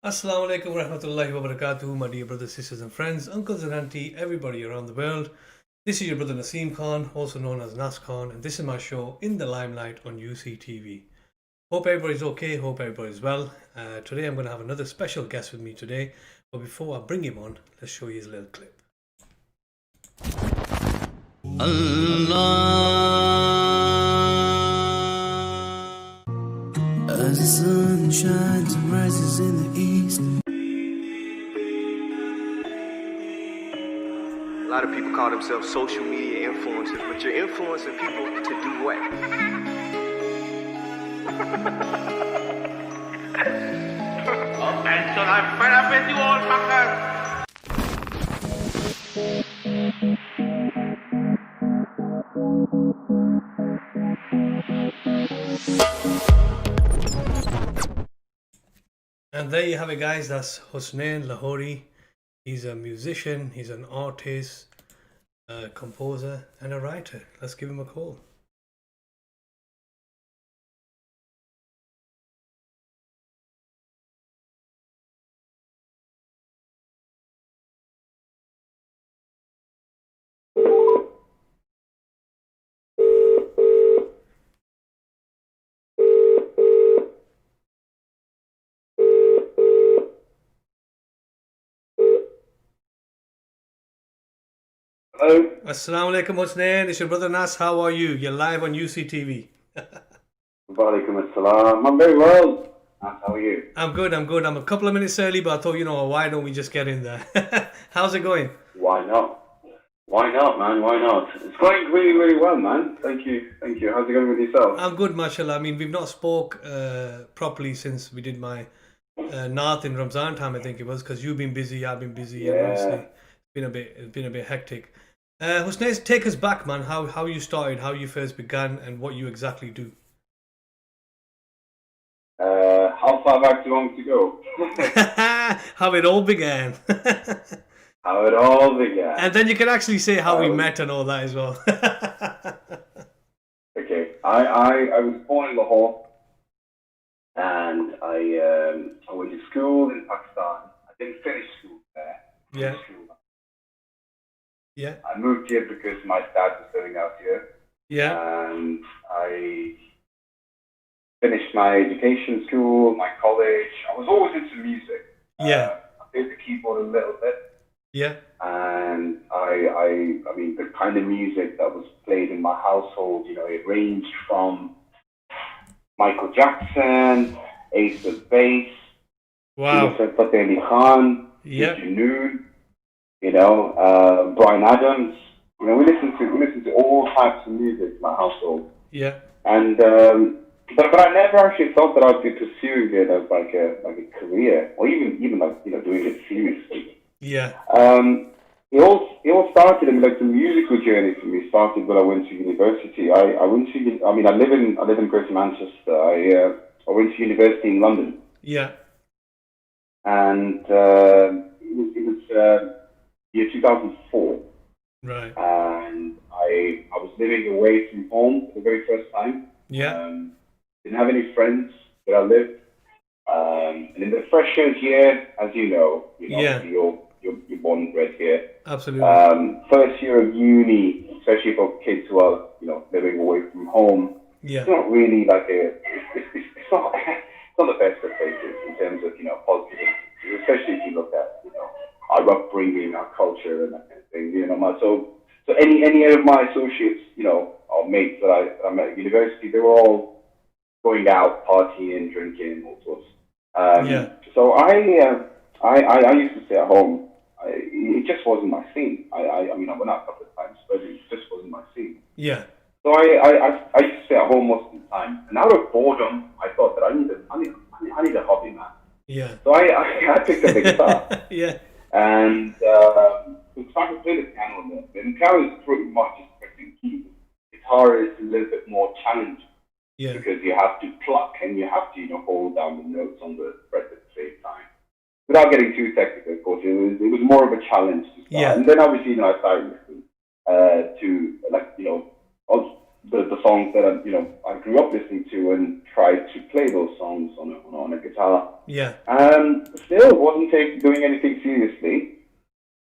Assalamu alaikum warahmatullahi wabarakatuh, my dear brothers, sisters, and friends, uncles and auntie, everybody around the world. This is your brother Naseem Khan, also known as Nas Khan, and this is my show In the Limelight on UCTV. Hope everybody's okay, hope everybody's well. Today I'm going to have another special guest with me today, but before I bring him on, let's show you his little clip. As the sun shines and rises in the east. A lot of people call themselves social media influencers, but you're influencing people to do what? And so I'm fed up with you all fuckers. And there you have it, guys. That's Hussnain Lahori. He's a musician, he's an artist, a composer, and a writer. Let's give him a call. Hello. Assalamu alaikum, Hussnain. It's your brother Nas. How are you? You're live on UCTV. Walaikum assalam. I'm very well. How are you? I'm good. I'm a couple of minutes early, but I thought, why don't we just get in there? How's it going? Why not? Why not, man? Why not? It's going really, really well, man. Thank you. Thank you. How's it going with yourself? I'm good, mashallah. I mean, we've not spoke properly since we did my Naat in Ramzan time, I think it was, because you've been busy, I've been busy, and obviously it's been a bit hectic. Husnain, take us back, man. How you started, how you first began, and what you exactly do. How far back do you want me to go? How it all began. How it all began. And then you can actually say how we met and all that as well. Okay. I was born in Lahore, and I went to school in Pakistan. I didn't finish school there. Yeah. Yeah. I moved here because my dad was living out here. Yeah. And I finished my education, school, my college. I was always into music. Yeah. I played the keyboard a little bit. Yeah. And I mean, the kind of music that was played in my household, it ranged from Michael Jackson, Ace of Base, Wow. Fateh Ali Khan, Yeah. Junoon, Brian Adams. We listen to all types of music in my household. Yeah. And but I never actually thought that I'd be pursuing it as like a career, or even like doing it seriously. Yeah. It all started. I mean, like the musical journey for me started when I went to university. I live in Greater Manchester. I went to university in London. Yeah. And it was year 2004. Right. And I was living away from home for the very first time. Yeah. Didn't have any friends where I lived. And in the freshers year, as Yeah. you're born and bred here. Absolutely. First year of uni, especially for kids who are living away from home, Yeah. it's not really like it's not the best of places in terms of positive, especially if you look at our upbringing, our culture, and that kind of thing. So any of my associates, or mates that I met at university, they were all going out, partying, drinking, all sorts. Yeah. So I used to stay at home. It just wasn't my scene. I mean, I went out a couple of times, but it just wasn't my scene. Yeah. So I used to stay at home most of the time. And out of boredom, I thought that I need a hobby, man. Yeah. So I picked up the guitar. Yeah. And we started to play the piano a little bit. And piano is pretty much just pressing keys. Guitar is a little bit more challenging. Yeah. Because you have to pluck and you have to hold down the notes on the fret at the same time. Without getting too technical, of course, it was more of a challenge to start. Yeah. And then obviously, I started listening to the songs that I grew up listening to and tried to play those songs on a guitar. Yeah. Still wasn't doing anything seriously.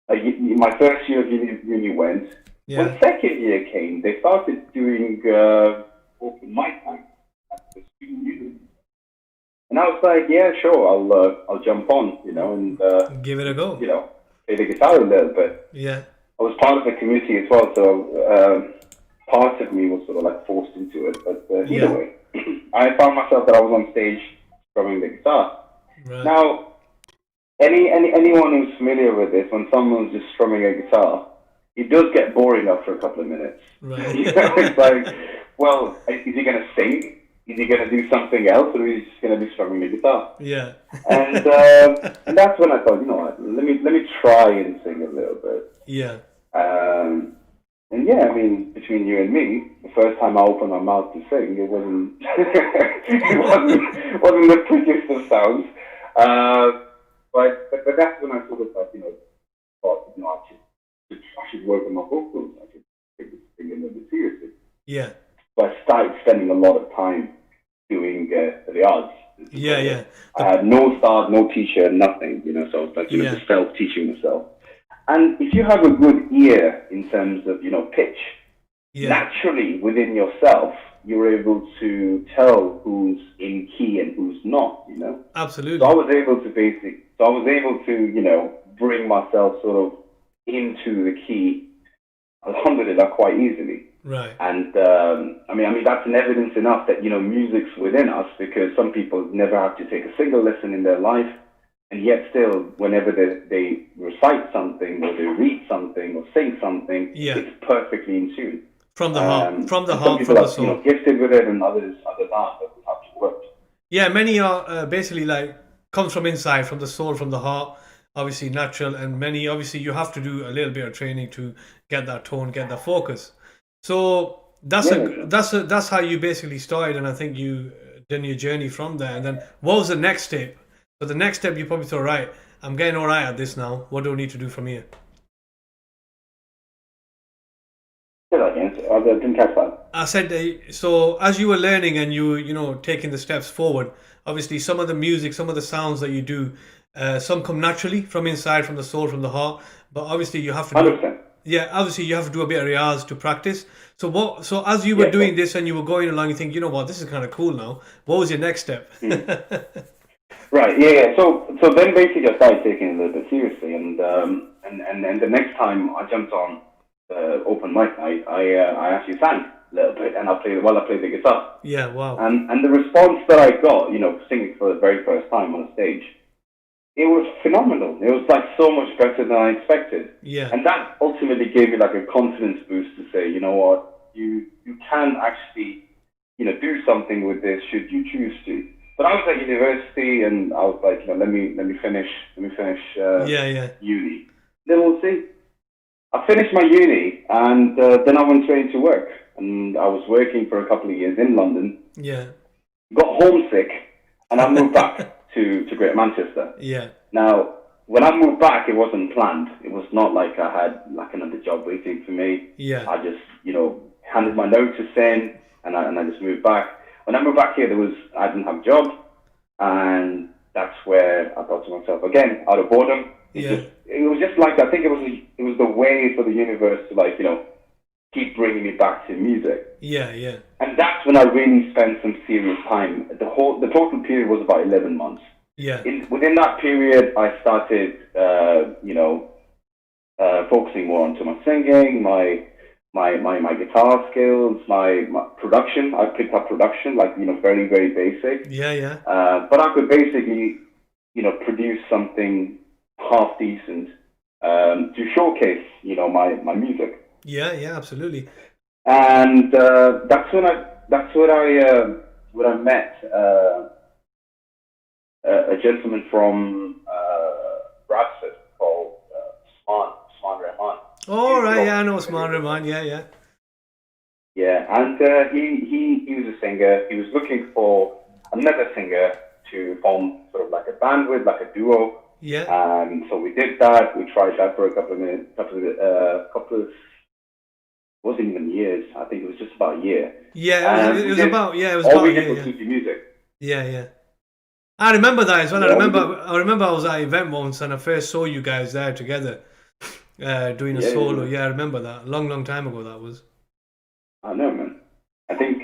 My first year of uni went. Yeah. When second year came, they started doing open mic night at the student union. And I was like, yeah, sure, I'll jump on, and Give it a go. play the guitar a little bit. Yeah. I was part of the committee as well, so part of me was sort of like forced into it. But either way, I found myself that I was on stage strumming the guitar. Right. Now, anyone who's familiar with this, when someone's just strumming a guitar, it does get boring after a couple of minutes. Right. It's like, well, is he going to sing? Is he going to do something else, or is he just going to be strumming the guitar? Yeah. And that's when I thought, you know what, let me try and sing a little bit. Yeah. And yeah, I mean, between you and me, the first time I opened my mouth to sing, it wasn't it wasn't the prettiest of sounds. But that's when I sort of thought, I should work on my vocals. I should take this thing a little bit seriously. Yeah. So I started spending a lot of time doing the odds. Yeah. I had no start, no teacher, nothing, so it's like, just self-teaching myself. And if you have a good ear in terms of, pitch, naturally within yourself, you're able to tell who's in key and who's not, Absolutely. So I was able to bring myself sort of into the key, alhamdulillah, quite easily. Right. And I mean that's an evidence enough that music's within us, because some people never have to take a single lesson in their life, and yet still, whenever they recite something or they read something or sing something, it's perfectly in tune. From the heart, from the soul. Gifted with it, and others aren't. That have to work. Yeah, many are basically like comes from inside, from the soul, from the heart. Obviously natural, and many obviously you have to do a little bit of training to get that tone, get that focus. So that's how you basically started, and I think you done your journey from there. And then what was the next step? So the next step, you probably thought, right, I'm getting all right at this now. What do I need to do from here? Say that again. I didn't catch that. I said, so as you were learning and you taking the steps forward, obviously some of the music, some of the sounds that you do, some come naturally from inside, from the soul, from the heart. But obviously you have to 100%. Obviously you have to do a bit of riyaz to practice. So as you were doing this and you were going along, you think, you know what, this is kind of cool now. What was your next step? Right. Yeah. So then basically I started taking it a little bit seriously, and the next time I jumped on open mic night, I actually sang a little bit, and I played the guitar. Yeah. Wow. And the response that I got, singing for the very first time on a stage, it was phenomenal. It was like so much better than I expected. Yeah. And that ultimately gave me like a confidence boost to say, you know what, you can actually, do something with this should you choose to. But I was at university, and I was like, let me finish uni. Then we'll see. I finished my uni, and then I went straight into work. And I was working for a couple of years in London. Yeah. Got homesick, and I moved back to Greater Manchester. Yeah. Now, when I moved back, it wasn't planned. It was not like I had like another job waiting for me. Yeah. I just, handed my notice in, and I just moved back. When I moved back here, I didn't have a job, and that's where I thought to myself, again, out of boredom. It was just like, I think it was the way for the universe to keep bringing me back to music. Yeah. And that's when I really spent some serious time. The total period was about 11 months. Yeah. Within that period, I started, focusing more onto my singing, my guitar skills, my production. I picked up production, very, very basic. Yeah. But I could basically, produce something half decent to showcase, my music. Yeah, absolutely. And that's when I met a gentleman from Bradford called Hussnain Lahori. Oh, right, I know Hussnain Lahori, yeah. Yeah, and he was a singer. He was looking for another singer to form sort of like a band with, like a duo. Yeah. So we did that. We tried that for a couple of wasn't even years. I think it was just about a year. Yeah, it was about all we a did year, was yeah. Sufi music. Yeah, yeah. I remember that as well. Yeah, I remember I was at an event once and I first saw you guys there together, doing a solo. Yeah, I remember that. Long time ago that was. I know, man. I think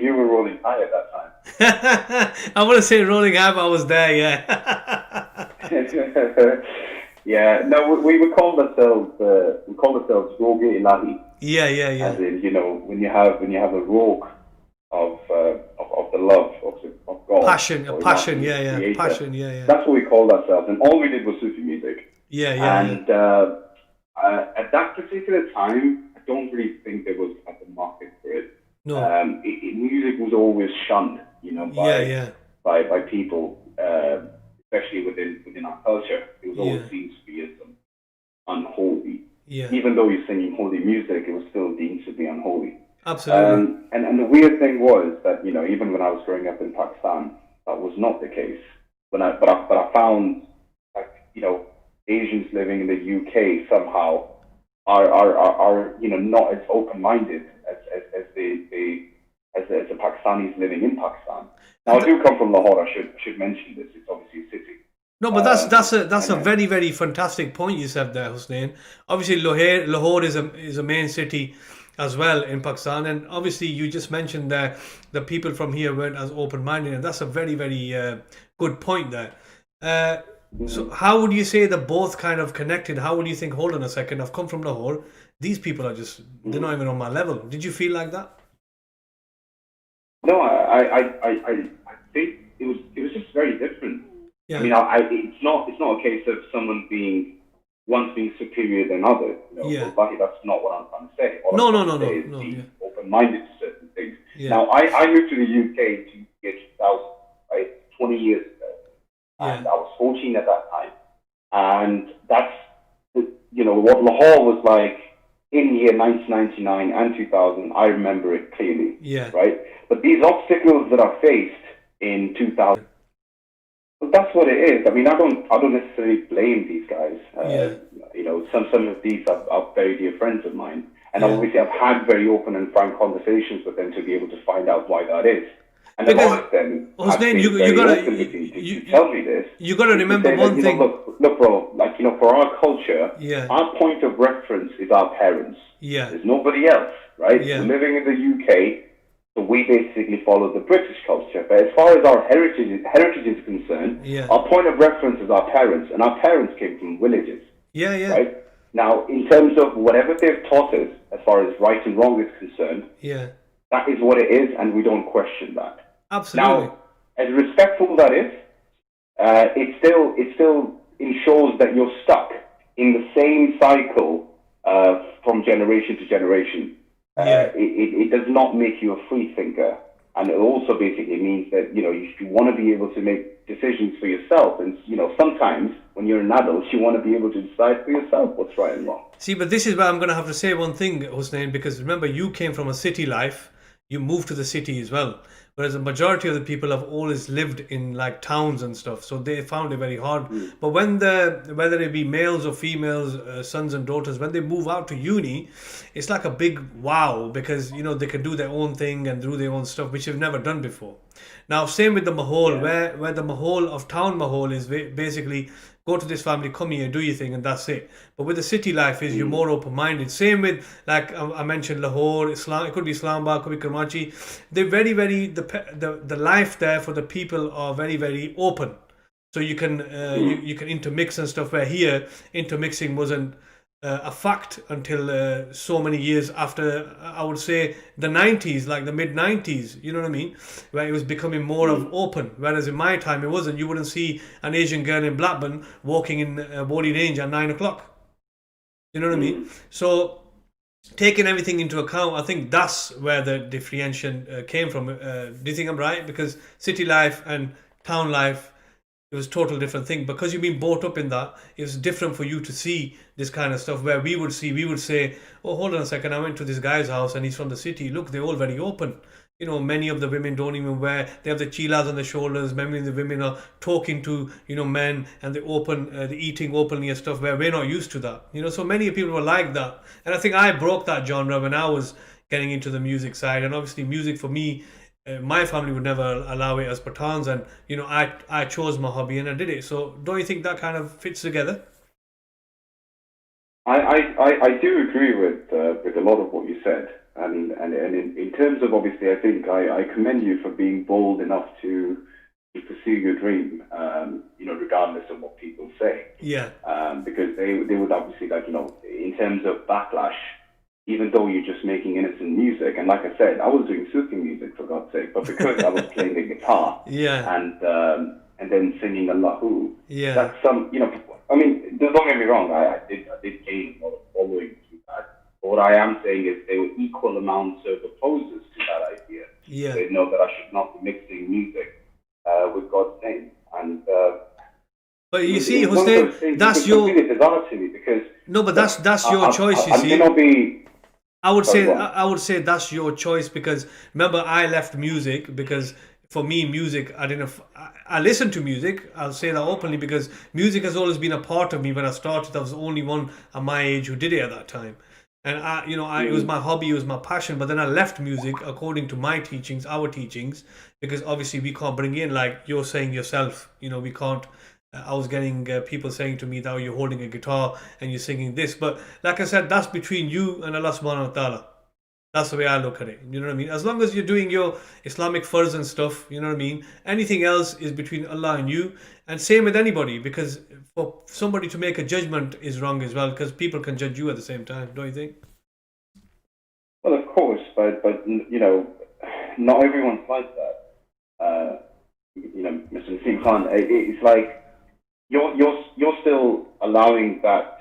you were rolling high at that time. I want to say rolling high, but I was there. Yeah. Yeah. No, we called ourselves Rogue Ilahi. Yeah. As in, when you have a rogue of the love of God. Passion, Ilahi, yeah. Creator. Passion, yeah. That's what we called ourselves, and all we did was Sufi music. Yeah. And at that particular time, I don't really think there was like a market for it. No. Music was always shunned, by people, especially within our culture. It was always seen to be as unholy. Yeah. Even though you're singing holy music, it was still deemed to be unholy. Absolutely. And the weird thing was that even when I was growing up in Pakistan, that was not the case. But I found Asians living in the UK somehow are not as open-minded as the Pakistanis living in Pakistan. Now I do come from Lahore. I should mention this. It's obviously a city. No, but that's a very, very fantastic point you said there, Hussnain. Obviously, Lahore is a main city as well in Pakistan, and obviously you just mentioned that the people from here weren't as open-minded, and that's a very, very good point there. So how would you say they're both kind of connected? How would you think, hold on a second, I've come from Lahore, these people are just, they're not even on my level. Did you feel like that? No, I think it was just very different. Yeah. I mean, it's not a case of someone being superior than others. Wallahi, that's not what I'm trying to say. No. Be open-minded to certain things. Yeah. Now, I moved to the UK to year 2000, right, 20 years ago, and I was 14 at that time, and that's what Lahore was like in year 1999 and 2000. I remember it clearly. Yeah. Right, but these obstacles that I faced in 2000. But that's what it is. I mean, I don't necessarily blame these guys. Some of these are very dear friends of mine, and obviously I've had very open and frank conversations with them to be able to find out why that is. And a lot of them have been very open with me to tell me this. You got to remember one thing. Look, bro. For our culture, our point of reference is our parents. Yeah. There's nobody else, right? Yeah. We're living in the UK. So we basically follow the British culture. But as far as our heritage is concerned, our point of reference is our parents, and our parents came from villages. Yeah. Right? Now, in terms of whatever they've taught us, as far as right and wrong is concerned, that is what it is, and we don't question that. Absolutely. Now, as respectful that is, it still ensures that you're stuck in the same cycle from generation to generation. It does not make you a free thinker, and it also basically means that you want to be able to make decisions for yourself, and sometimes when you're an adult you want to be able to decide for yourself what's right and wrong. See, but this is where I'm going to have to say one thing, Hussnain, because remember, you came from a city life, you moved to the city as well, whereas the majority of the people have always lived in like towns and stuff, so they found it very hard. But when whether it be males or females, sons and daughters, when they move out to uni, it's like a big wow, because they can do their own thing and do their own stuff, which they've never done before. Now, same with the Mahol, where the Mahol of town Mahol is basically go to this family, come here, do your thing, and that's it. But with the city life is you're more open-minded. Same with, like I mentioned, Lahore, Islam. It could be Islamabad, it could be Karachi. They're very, very, the life there for the people are very, very open. So you can you can intermix and stuff, where here intermixing wasn't a fact until so many years after, I would say, the 90s, like the mid-90s, you know what I mean, where it was becoming more of open, whereas in my time it wasn't. You wouldn't see an Asian girl in Blackburn walking in Wally Range at 9 o'clock, you know what I mean. So taking everything into account, I think that's where the differentiation came from. Do you think I'm right? Because city life and town life, it was a total different thing. Because you've been brought up in that, it was different for you to see this kind of stuff, where we would say, oh, hold on a second, I went to this guy's house and he's from the city. Look, they're all very open. many of the women don't even wear. They have the chilas on their shoulders. Many of the women are talking to men, and they're eating openly and stuff. Where we're not used to that. So many people were like that, and I think I broke that genre when I was getting into the music side. And obviously, music for me, my family would never allow it as Pathans, and I chose my hobby and I did it. So don't you think that kind of fits together? I do agree with a lot of what you said, and in terms of, obviously, I think I commend you for being bold enough to pursue your dream, regardless of what people say. Yeah. Because they would obviously, in terms of backlash, even though you're just making innocent music, and like I said, I was doing Sufi music, for God's sake, but because I was playing the guitar, yeah, and then singing Allahu, yeah, that's some, I mean, don't get me wrong, I did gain a lot of following through that. But what I am saying is they were equal amounts of opposers to that idea. Yeah. They know that I should not be mixing music with God's name. And but you see, Hussnain, that's your. It's bizarre to me because no, but that's your choice. You see, I'm gonna be. I would say that's your choice, because remember, I left music because for me, music, I listened to music. I'll say that openly, because music has always been a part of me. When I started, I was the only one at my age who did it at that time. And it was my hobby, it was my passion. But then I left music according to my teachings, our teachings, because obviously we can't bring in, like you're saying yourself, we can't. I was getting people saying to me that, you're holding a guitar and you're singing this. But like I said, that's between you and Allah subhanahu wa ta'ala. That's the way I look at it. You know what I mean? As long as you're doing your Islamic farz and stuff, you know what I mean? Anything else is between Allah and you. And same with anybody, because for somebody to make a judgment is wrong as well, because people can judge you at the same time, don't you think? Well, of course, but not everyone's like that. Mr. Nassim Khan, it's like you're still allowing that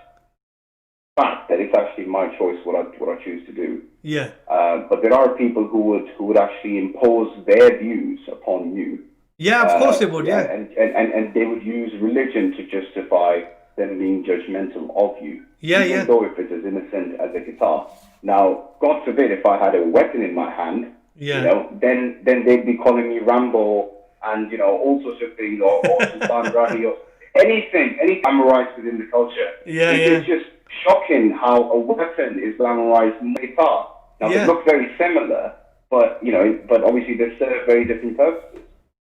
fact that it's actually my choice what I choose to do. Yeah. But there are people who would actually impose their views upon you. Yeah, of course they would. Yeah. And they would use religion to justify them being judgmental of you. Yeah, even though if it's as innocent as a guitar. Now, God forbid if I had a weapon in my hand, then they'd be calling me Rambo and all sorts of things, or Sultan Rahi, or anything glamorized within the culture. It's just shocking how a weapon is glamorized in the guitar. Now they look very similar, but obviously they serve very different purposes.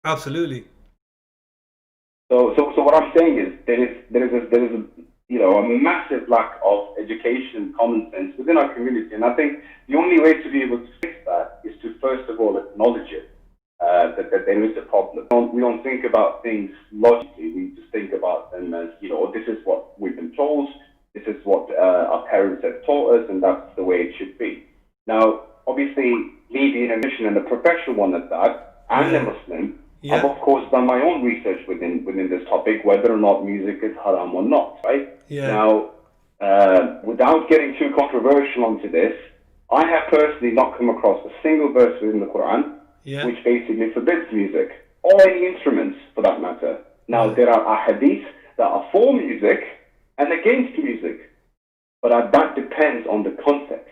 Absolutely. So what I'm saying is there is a massive lack of education, common sense within our community, and I think the only way to be able to fix that is to first of all acknowledge it, that there is a problem. We don't think about things logically. We just think about them as this is what we've been told, this is what our parents have taught us, and that's the way it should be. Now, obviously, me being a mission and a professional one at that, and a Muslim, I've of course done my own research within this topic, whether or not music is haram or not, right? Now, without getting too controversial onto this, I have personally not come across a single verse within the Quran which basically forbids music, or any instruments for that matter. Now, there are ahadith that are for music and against music, but that depends on the context.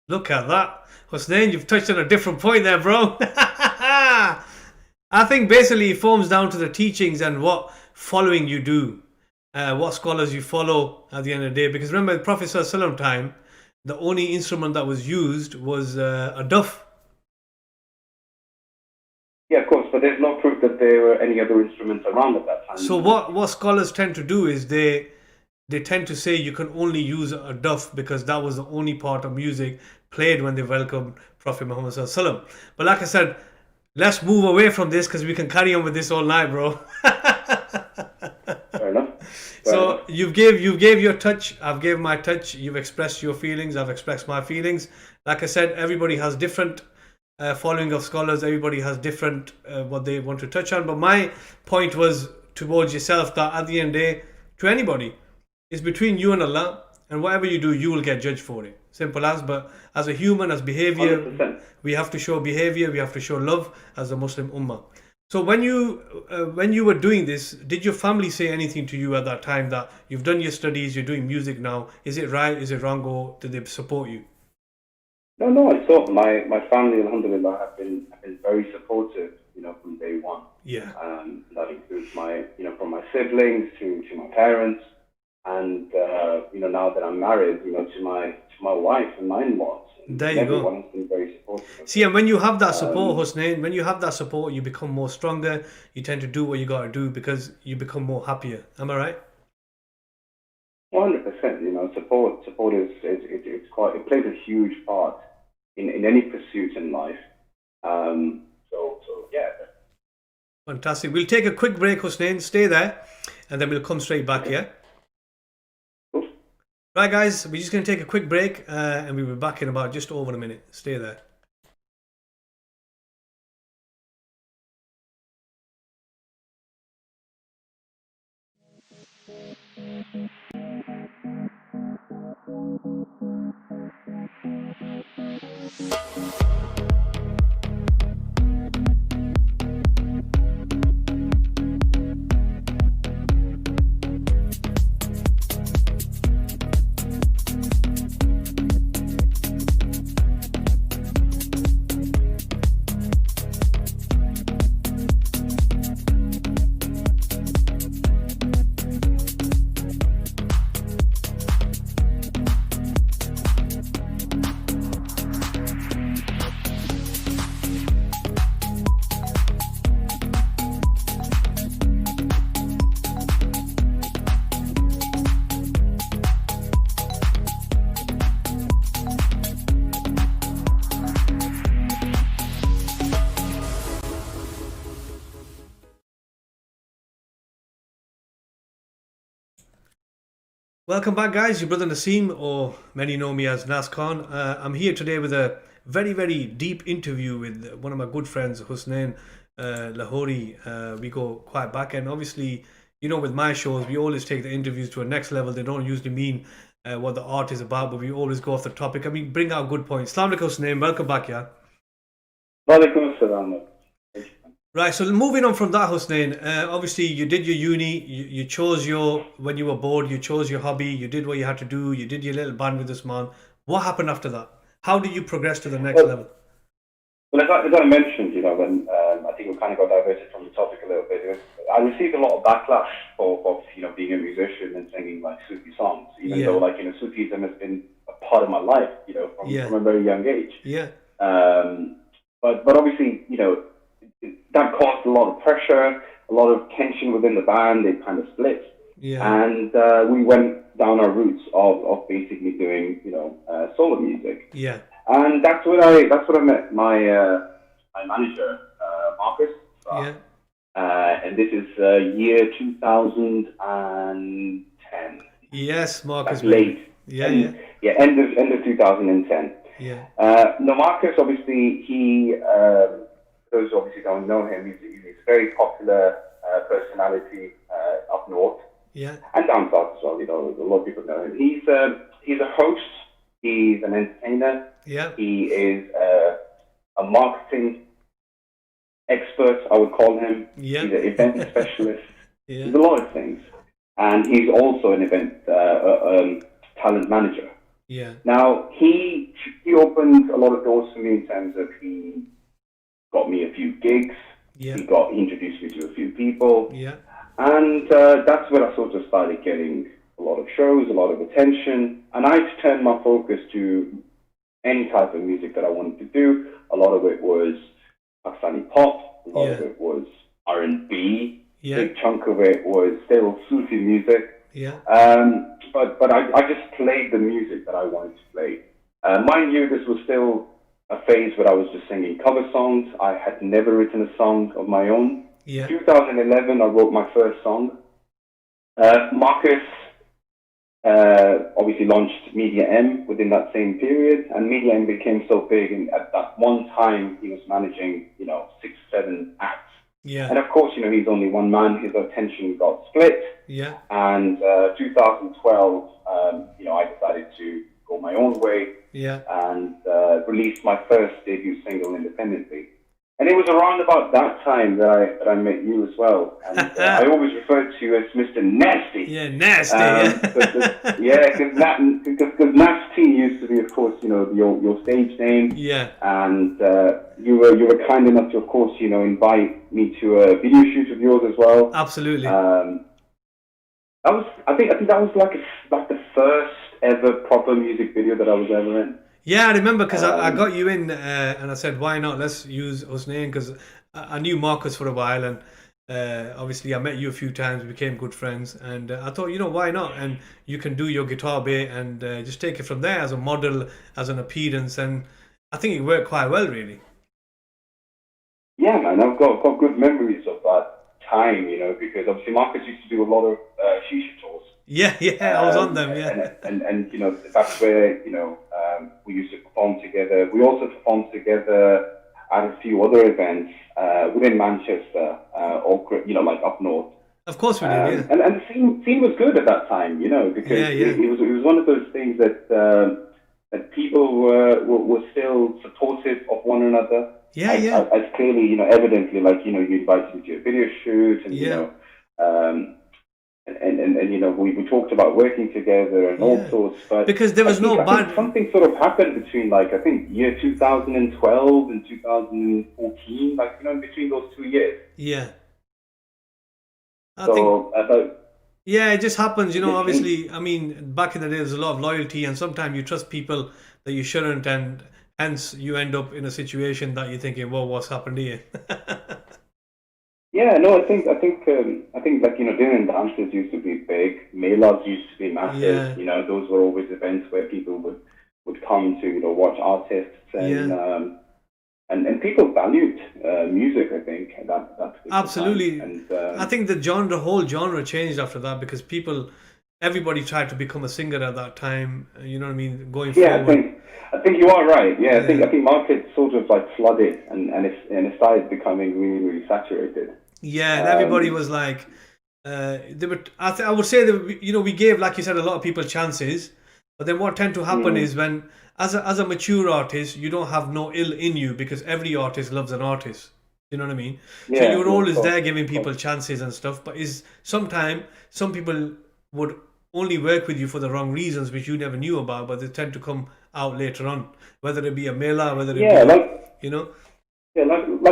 Look at that. Hussnain, you've touched on a different point there, bro. I think basically it forms down to the teachings and what following you do, what scholars you follow at the end of the day. Because remember, the Prophet ﷺ time, the only instrument that was used was a duff. Yeah, of course, but there's no proof that there were any other instruments around at that time. So what scholars tend to do is they tend to say you can only use a duff because that was the only part of music played when they welcomed Prophet Muhammad ﷺ. But like I said, let's move away from this because we can carry on with this all night, bro. Fair enough. So you gave your touch, I've gave my touch, you've expressed your feelings, I've expressed my feelings. Like I said, everybody has different following of scholars, everybody has different what they want to touch on. But my point was towards yourself that at the end of the day, to anybody, it's between you and Allah, and whatever you do, you will get judged for it. Simple as. But as a human, as behavior, 100%. we have to show behavior, we have to show love as a Muslim ummah. So when you were doing this, did your family say anything to you at that time that you've done your studies, you're doing music now? Is it right? Is it wrong? Or did they support you? No. I thought my family, alhamdulillah, have been very supportive, from day one. Yeah. That includes from my siblings to my parents, and now that I'm married, to my wife and my in-laws. There you Everyone go. has been very supportive. See, and when you have that support, Hussnain, when you have that support, you become more stronger. You tend to do what you got to do because you become more happier. Am I right? 100%. Support is it's quite, it plays a huge part in any pursuit in life. So yeah. Fantastic. We'll take a quick break, Hussnain. Stay there, and then we'll come straight back. Yeah. Cool. Right, guys. We're just going to take a quick break, and we'll be back in about just over a minute. Stay there. Welcome back, guys. Your brother Naseem, or many know me as Nas Khan. I'm here today with a very, very deep interview with one of my good friends, Hussnain Lahori. We go quite back, and obviously, with my shows, we always take the interviews to a next level. They don't usually mean what the art is about, but we always go off the topic. I mean, bring out good points. Assalamu alaikum, Hussnain. Welcome back, yeah. Walaikum assalam. Right, so moving on from that, Hussnain, obviously you did your uni, you chose when you were bored, you chose your hobby, you did what you had to do, you did your little band with this man. What happened after that? How did you progress to the next level? Well, as I mentioned, when I think we kind of got diverted from the topic a little bit. I received a lot of backlash for being a musician and singing like Sufi songs, even though Sufism has been a part of my life, from a very young age. Yeah. But obviously, that caused a lot of pressure, a lot of tension within the band. They kind of split, and we went down our routes of basically doing solo music. Yeah, and that's what I met my manager, Marcus. And this is year 2010. Yes, Marcus. Late. End of 2010. Yeah. No, Marcus, obviously, he. Those obviously don't know him. He's a very popular personality up north, and down south as well. A lot of people know him. He's a host. He's an entertainer. Yeah. He is a marketing expert, I would call him. Yeah. He's an event specialist. Yeah. He's a lot of things, and he's also an event talent manager. Yeah. Now he opened a lot of doors for me in terms of he got me a few gigs. Yeah. He introduced me to a few people. Yeah. And that's where I sort of started getting a lot of shows, a lot of attention. And I turned my focus to any type of music that I wanted to do. A lot of it was Pakistani pop. A lot of it was R&B. Yeah. Big chunk of it was still Sufi music. Yeah. But I just played the music that I wanted to play. Mind you, this was still a phase where I was just singing cover songs. I had never written a song of my own. Yeah. 2011, I wrote my first song. Marcus obviously launched Media M within that same period, and Media M became so big, and at that one time he was managing 6, 7 acts. Yeah. And of course, he's only one man. His attention got split. Yeah. And 2012, I decided to go my own way. Yeah. And released my first debut single independently. And it was around about that time that I met you as well. And I always referred to you as Mr. Nasty. Yeah, nasty. Because Nasty used to be, of course, your stage name. Yeah. And you were kind enough to, of course, invite me to a video shoot of yours as well. Absolutely. I think that was like the first ever proper music video that I was ever in. Yeah, I remember because I got you in and I said, why not? Let's use Hussnain, because I knew Marcus for a while, and obviously I met you a few times, became good friends, and I thought, why not? And you can do your guitar bit and just take it from there as a model, as an appearance, and I think it worked quite well, really. Yeah, man, I've got good memories of that time, because obviously Marcus used to do a lot of shisha tours. Yeah, I was on them, yeah. And that's where, we used to perform together. We also performed together at a few other events within Manchester, or, like up north. Of course we did, yeah. And the scene was good at that time, because it was one of those things that people were still supportive of one another. Yeah, as clearly, evidently, like, you invited me to a video shoot, and, and we talked about working together and all sorts, but because there was no bad... something sort of happened between, like, I think year 2012 and 2014, like, in between those 2 years. Yeah. Yeah, it just happens, obviously, I mean, back in the day, there's a lot of loyalty, and sometimes you trust people that you shouldn't, and hence you end up in a situation that you're thinking, well, what's happened here? Yeah, no, I think like, dinner dances used to be big, melas used to be massive, those were always events where people would come to, watch artists, and people valued music, I think, at that absolutely. Time. And I think the whole genre changed after that, because everybody tried to become a singer at that time, you know what I mean, going forward. I think you are right. Yeah, I think market sort of like flooded and it started becoming really, really saturated. Yeah, and everybody was like, I would say that we gave, like you said, a lot of people chances, but then what tend to happen is when, as a mature artist, you don't have no ill in you, because every artist loves an artist. You know what I mean? Yeah, so you were always there giving people chances and stuff, but sometimes some people would only work with you for the wrong reasons, which you never knew about, but they tend to come out later on, whether it be a mela, whether it be Yeah, like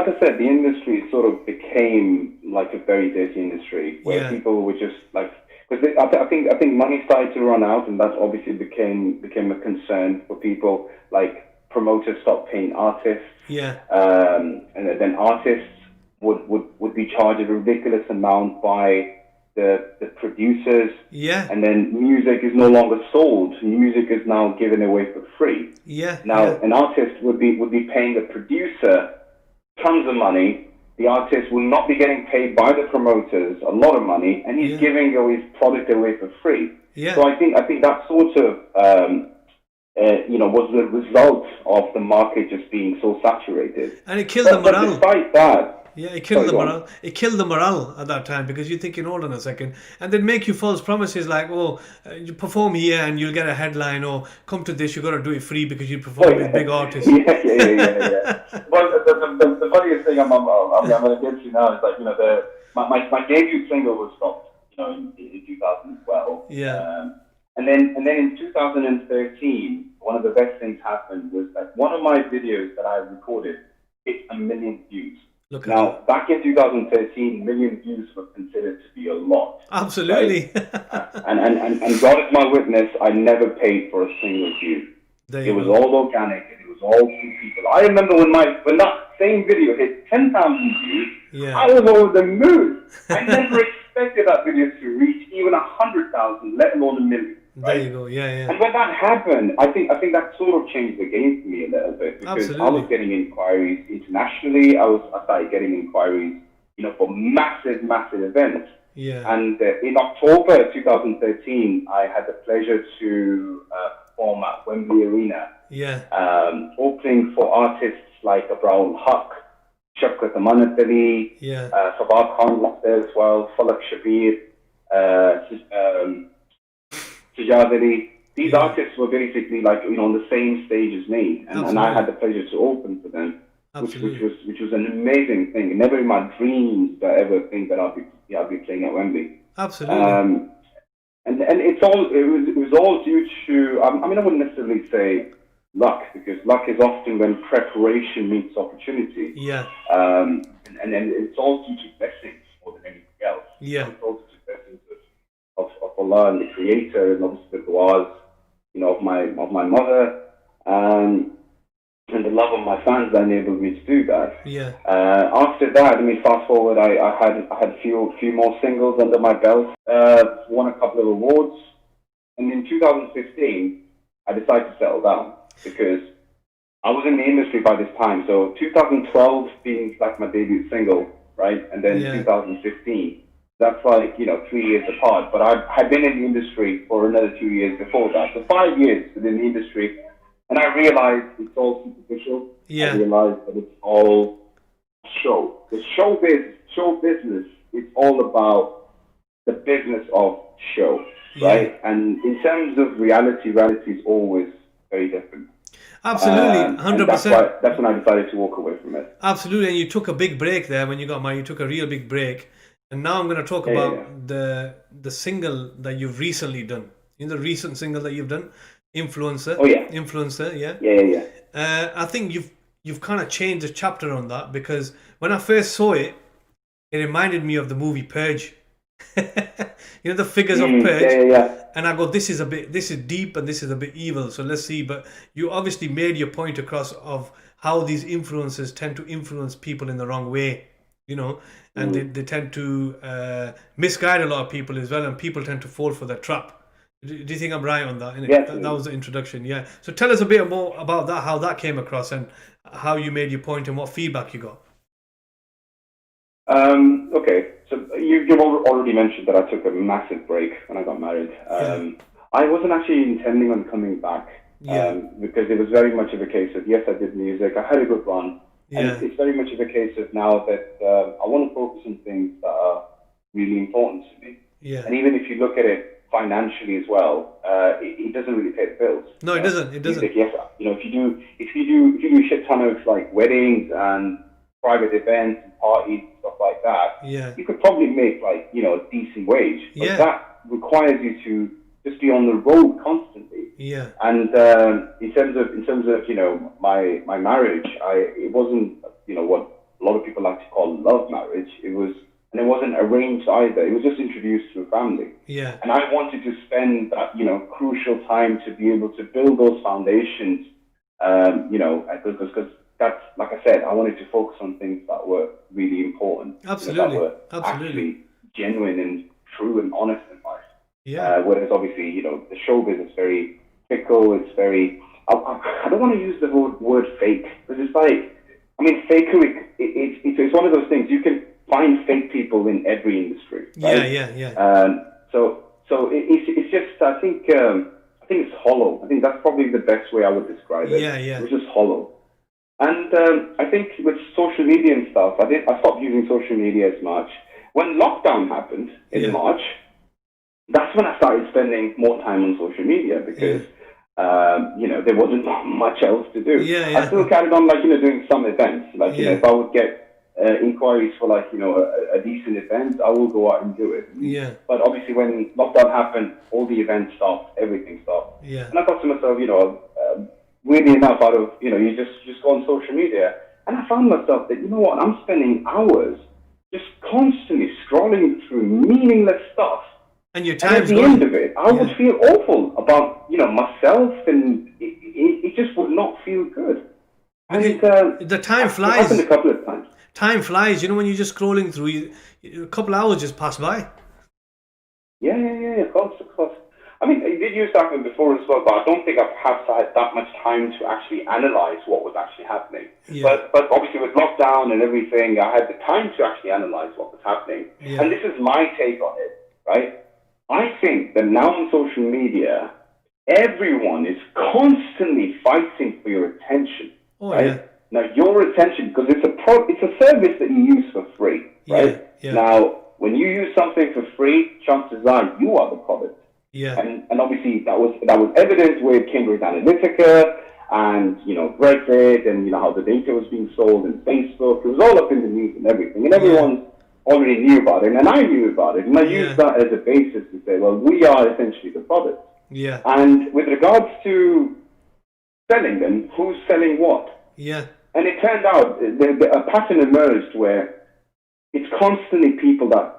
I said, the industry sort of became like a very dirty industry where people were just like, because I think money started to run out, and that obviously became a concern for people. Like, promoters stopped paying artists, and then artists would be charged a ridiculous amount by the producers, and then music is no longer sold. Music is now given away for free. An artist would be paying the producer tons of money. The artist will not be getting paid by the promoters a lot of money, and he's giving his product away for free. So I think that sort of was the result of the market just being so saturated, and it killed the morale. Despite that. Yeah, it killed the morale. It killed the morale at that time, because you're thinking, hold on a second, and they'd make you false promises like, you perform here and you'll get a headline, or come to this, you got to do it free because you perform with big artists. Yeah. Well, the funniest thing I'm going to get to now is like, my debut single was stopped, in 2012. Yeah. And then in 2013, one of the best things happened was that one of my videos that I recorded hit 1 million views. Now, back in 2013, 1 million views were considered to be a lot. Absolutely. Right? and God is my witness, I never paid for a single view. It was all organic, and it was all through people. I remember when that same video hit 10,000 views, I was over the moon. I never expected that video to reach even 100,000, let alone 1 million. Right? There you go, yeah. And when that happened, I think that sort of changed the game for me a little bit, because I was getting inquiries internationally. I started getting inquiries, for massive events. Yeah. And in October 2013, I had the pleasure to perform at Wembley Arena. Yeah. Opening for artists like Abraul Haq, Shafqat Amanatali, Sabah Khan was there as well, Falak Shabir, Sujadari. These artists were basically like, on the same stage as me, and I had the pleasure to open for them. Absolutely. which was an amazing thing. Never in my dreams did I ever think that I'll be playing at Wembley. Absolutely. And it was all due to I mean I wouldn't necessarily say luck, because luck is often when preparation meets opportunity. Yeah. And then it's all due to blessings more than anything else. Yeah. It's all due to blessings of Allah and the Creator, and obviously the du'as, of my mother, and the love of my fans that enabled me to do that. Yeah. After that, I mean, fast forward, I had a few more singles under my belt, won a couple of awards, and in 2015, I decided to settle down because I was in the industry by this time. So 2012 being like my debut single, right, and then 2015. That's like 3 years apart. But I had been in the industry for another 2 years before that, so 5 years within the industry. And I realized it's all superficial. Yeah. I realized that it's all show. The show business is all about the business of show, right? And in terms of reality is always very different. Absolutely, 100%. That's when I decided to walk away from it. Absolutely, and you took a big break there when you got married. You took a real big break. And now I'm going to talk about the single that you've recently done. The recent single that you've done. Influencer. Oh yeah. Influencer, yeah. Yeah. I think you've kind of changed the chapter on that, because when I first saw it, it reminded me of the movie Purge. The figures of Purge. Yeah. And I go, this is deep and this is a bit evil. So let's see. But you obviously made your point across of how these influencers tend to influence people in the wrong way, and they tend to misguide a lot of people as well, and people tend to fall for that trap. Do you think I'm right on that? Yes. That was the introduction, yeah. So tell us a bit more about that, how that came across, and how you made your point and what feedback you got. Okay, so you've already mentioned that I took a massive break when I got married. I wasn't actually intending on coming back, because it was very much of a case of, yes, I did music, I had a good run, and it's very much of a case of now that I want to focus on things that are really important to me. Yeah. And even if you look at it financially as well, it doesn't really pay the bills. No, it doesn't. It doesn't. Music, yes, if you do a shit ton of like weddings and private events and parties and stuff like that, you could probably make like a decent wage. But that requires you to just be on the road constantly. Yeah. And in terms of my marriage, it wasn't what a lot of people like to call love marriage. And it wasn't arranged either. It was just introduced through family. Yeah. And I wanted to spend that crucial time to be able to build those foundations. Because that's, like I said, I wanted to focus on things that were really important. Absolutely. That were actually genuine and true and honest in life. Yeah. Whereas obviously, the showbiz is very fickle. It's very, I don't want to use the word fake, because it's like, fakery, it's one of those things. You can find fake people in every industry. Right? Yeah. So it's just, I think it's hollow. I think that's probably the best way I would describe it. Yeah. It's just hollow. And I think with social media and stuff, I stopped using social media as much. When lockdown happened in March, that's when I started spending more time on social media, because there wasn't much else to do. I still carried on doing some events. If I would get inquiries for a decent event, I will go out and do it. Yeah. But obviously when lockdown happened, all the events stopped, everything stopped. Yeah. And I thought to myself, weirdly enough, out of you just go on social media, and I found myself that I'm spending hours just constantly scrolling through meaningless stuff. And your And time's at the end of it, I would feel awful about myself, and it just would not feel good. And the time it flies. happened a couple of times. Time flies. When you're just scrolling through, a couple of hours just pass by. Yeah, of course. It did used to happen before as well, but I don't think I've had that much time to actually analyze what was actually happening. Yeah. But obviously with lockdown and everything, I had the time to actually analyze what was happening. Yeah. And this is my take on it, right? I think that now on social media, everyone is constantly fighting for your attention. Oh, right? yeah. Now, your attention, because it's a service that you use for free, right? Yeah. Now, when you use something for free, chances are you are the product. Yeah. And obviously that was evident with Cambridge Analytica and, Brexit, and, how the data was being sold in Facebook. It was all up in the news and everything. And everyone already knew about it, and I knew about it. And I used that as a basis to say, well, we are essentially the product. Yeah. And with regards to selling them, who's selling what? Yeah. And it turned out a pattern emerged where it's constantly people that,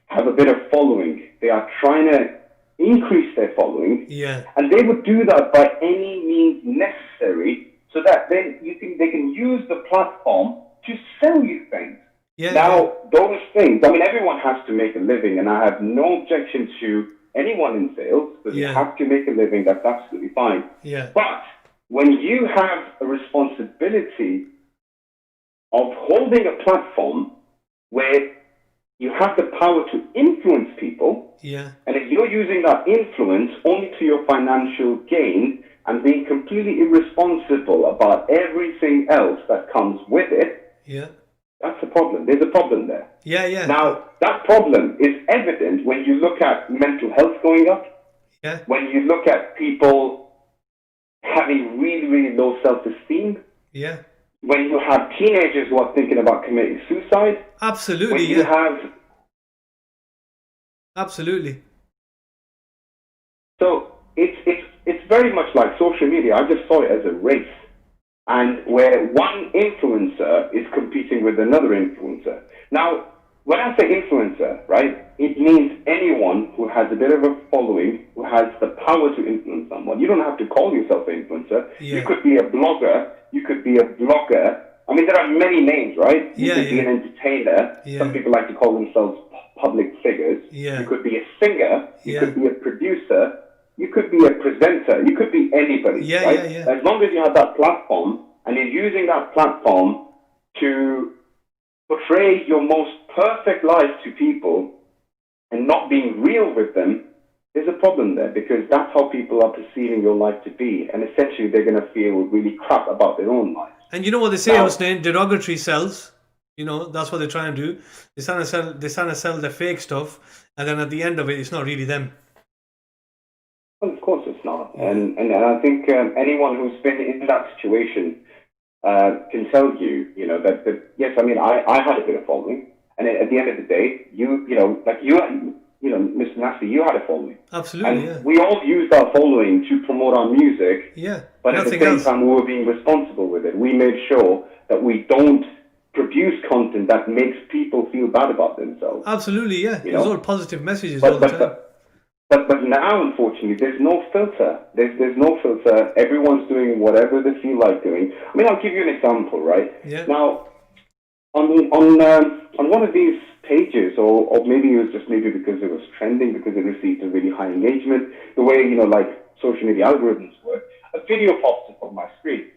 have a bit of following. They are trying to increase their following. Yeah. And they would do that by any means necessary so that then they can use the platform to sell you things. Yeah. Now, those things, everyone has to make a living, and I have no objection to anyone in sales, because you have to make a living. That's absolutely fine. Yeah. But when you have a responsibility of holding a platform where you have the power to influence people, and if you're using that influence only to your financial gain and being completely irresponsible about everything else that comes with it, that's a problem. There's a problem there. Yeah, yeah. Now, that problem is evident when you look at mental health going up, when you look at people having really, really low self-esteem, when you have teenagers who are thinking about committing suicide. Absolutely, when you have... Absolutely. So it's very much like social media. I just saw it as a race, and where one influencer is competing with another influencer. Now, when I say influencer, right, it means anyone who has a bit of a following, who has the power to influence someone. You don't have to call yourself an influencer. You could be a blogger. You could be a blogger. There are many names, right? You could be an entertainer. Some people like to call themselves public figures. You could be a singer. You could be a producer. You could be a presenter. You could be anybody, right? As long as you have that platform and you're using that platform to portray your most perfect life to people and not being real with them, there's a problem there, because that's how people are perceiving your life to be, and essentially they're going to feel really crap about their own lives. And you know what they say, Hussnain, derogatory sells. That's what they're trying to do. They're trying to sell the fake stuff, and then at the end of it, it's not really them. Well, of course it's not. And I think anyone who's been in that situation can tell you, that yes, I had a bit of following, and at the end of the day, Mr. Nasty, you had a following. Absolutely, and we all used our following to promote our music. But at the same time, we were being responsible with it. We made sure that we don't produce content that makes people feel bad about themselves. Absolutely, yeah. There's all positive messages all the time. But now, unfortunately, there's no filter. There's no filter. Everyone's doing whatever they feel like doing. I'll give you an example, right? Now, on one of these pages, or maybe it was just because it was trending, because it received a really high engagement, the way, like social media algorithms work, a video pops up on my screen.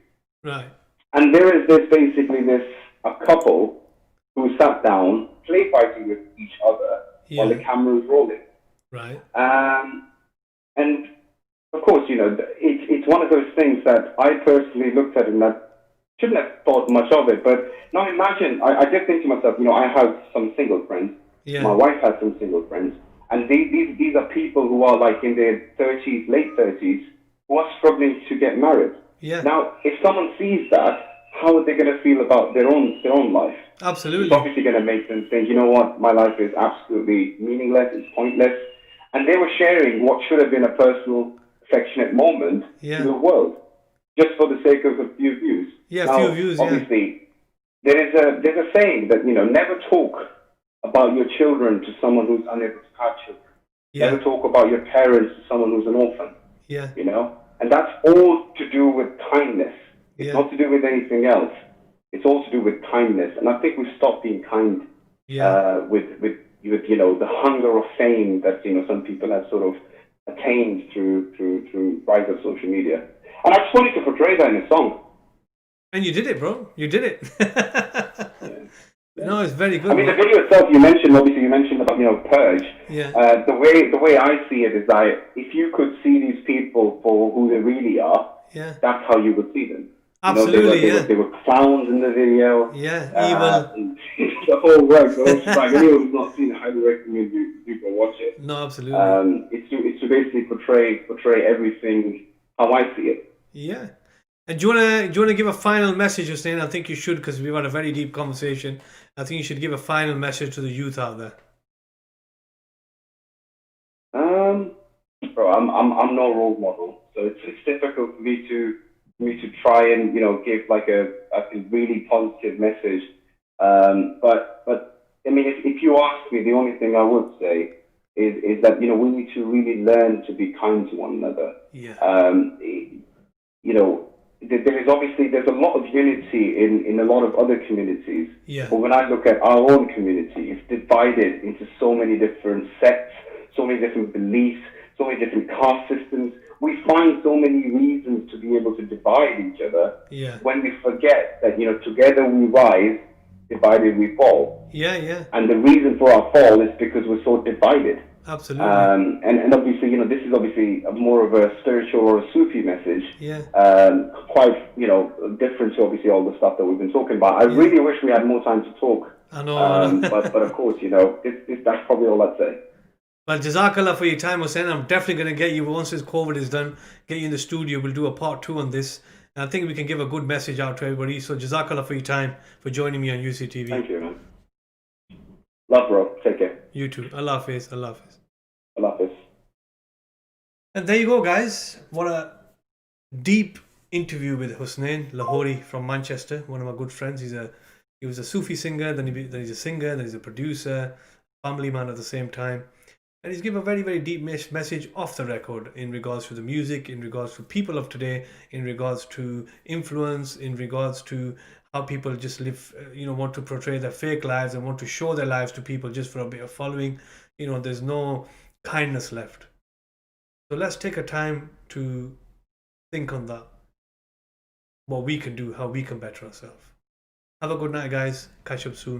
Right. And there's basically a couple who sat down, play fighting with each other while the camera was rolling. Right. And of course, it's one of those things that I personally looked at and that shouldn't have thought much of it. But now imagine, I just think to myself, I have some single friends. My wife has some single friends. And these are people who are like in their 30s, late 30s, who are struggling to get married. Now, if someone sees that, how are they going to feel about their own life? Absolutely. It's obviously going to make them think, you know what, my life is absolutely meaningless, it's pointless. And they were sharing what should have been a personal, affectionate moment to the world, just for the sake of a few views. Few views, obviously, there's a saying that, never talk about your children to someone who's unable to have children. Never talk about your parents to someone who's an orphan. And that's all to do with kindness. It's not to do with anything else. It's all to do with kindness. And I think we've stopped being kind with the hunger of fame that, some people have sort of attained through rise of social media. And I just wanted to portray that in a song. And you did it, bro. You did it. No, it's very good. The video itself, you mentioned about, Purge. The way I see it is that if you could see these people for who they really are, that's how you would see them. Absolutely, they were clowns in the video. Evil. The whole work. Anyone who's not seen it, I highly recommend you go watch it. No, absolutely. It's to basically portray everything how I see it. Yeah. And do you wanna give a final message, Hussein? I think you should, because we've had a very deep conversation. I think you should give a final message to the youth out there. Um, Bro, I'm no role model, so it's difficult for me to try and give like a really positive message. But I mean, if you ask me, the only thing I would say is that we need to really learn to be kind to one another. Yeah. There's a lot of unity in a lot of other communities. Yeah. But when I look at our own community, it's divided into so many different sects, so many different beliefs, so many different caste systems. We find so many reasons to be able to divide each other. Yeah. When we forget that together we rise, divided we fall. Yeah. Yeah. And the reason for our fall is because we're so divided. Absolutely. And obviously, this is obviously more of a spiritual or a Sufi message. Yeah. Quite, different to obviously all the stuff that we've been talking about. I really wish we had more time to talk. I know. But of course, that's probably all I'd say. Well, Jazakallah for your time, Hussein. I'm definitely going to get you, once this COVID is done, get you in the studio. We'll do a part 2 on this. And I think we can give a good message out to everybody. So Jazakallah for your time, for joining me on UCTV. Thank you, man. Love, bro. Take care. You too. Allah Hafiz. Allah Hafiz. Allah Hafiz. And there you go, guys. What a deep interview with Hussnain Lahori from Manchester, one of my good friends. He was a Sufi singer, then he's a singer, then he's a producer, family man at the same time. And he's given a very, very deep message off the record in regards to the music, in regards to people of today, in regards to influence, in regards to how people just live, want to portray their fake lives and want to show their lives to people just for a bit of following. There's no kindness left. So let's take a time to think on that. What we can do, how we can better ourselves. Have a good night, guys. Catch up soon.